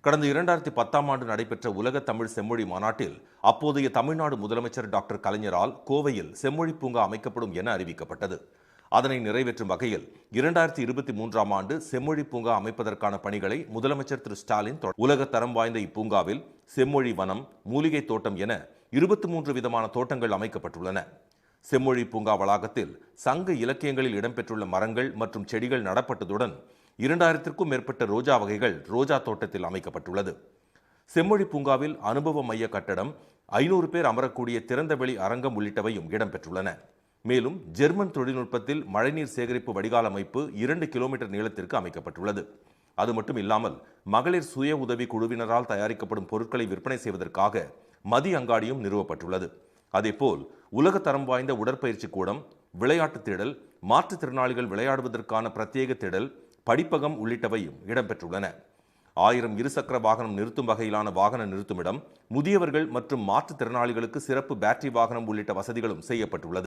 கடந்த 2010ஆம் ஆண்டு நடைபெற்ற உலக தமிழ் செம்மொழி மாநாட்டில் அப்போதைய தமிழ்நாடு முதலமைச்சர் டாக்டர் கலைஞரால் கோவையில் செம்மொழி பூங்கா அமைக்கப்படும் என அறிவிக்கப்பட்டது. அதனை நிறைவேற்றும் வகையில் 2023ஆம் ஆண்டு செம்மொழி பூங்கா அமைப்பதற்கான பணிகளை முதலமைச்சர் திரு ஸ்டாலின் உலக தரம் வாய்ந்த இப்பூங்காவில் செம்மொழி வனம், மூலிகை தோட்டம் என 23 விதமான தோட்டங்கள் அமைக்கப்பட்டுள்ளன. செம்மொழி பூங்கா வளாகத்தில் சங்க இலக்கியங்களில் இடம்பெற்றுள்ள மரங்கள் மற்றும் செடிகள் நடப்பட்டதுடன் 2000க்கும் மேற்பட்ட ரோஜா வகைகள் ரோஜா தோட்டத்தில் அமைக்கப்பட்டுள்ளது. செம்மொழி பூங்காவில் அனுபவ மைய கட்டடம், 500 பேர் அமரக்கூடிய திறந்தவெளி அரங்கம் உள்ளிட்டவையும் இடம்பெற்றுள்ளன. மேலும் ஜெர்மன் தொழில்நுட்பத்தில் மழைநீர் சேகரிப்பு வடிகால் அமைப்பு 2 கிலோமீட்டர் நீளத்திற்கு அமைக்கப்பட்டுள்ளது. அது மட்டும் இல்லாமல் மகளிர் சுய உதவி குழுவினரால் தயாரிக்கப்படும் பொருட்களை விற்பனை செய்வதற்காக மதி அங்காடியும் நிறுவப்பட்டுள்ளது. அதேபோல் உலக தரம் வாய்ந்த உடற்பயிற்சி கூடம், விளையாட்டு திடல், மாற்றுத்திறனாளிகள் விளையாடுவதற்கான பிரத்யேக திடல், படிப்பகம் உள்ளிட்டவையும் இடம்பெற்றுள்ளன. 1000 இருசக்கர வாகனம் நிறுத்தும் வகையிலான வாகன நிறுத்துமிடம், முதியவர்கள் மற்றும் மாற்றுத்திறனாளிகளுக்கு சிறப்பு பேட்டரி வாகனம் உள்ளிட்ட வசதிகளும் செய்யப்பட்டுள்ளது.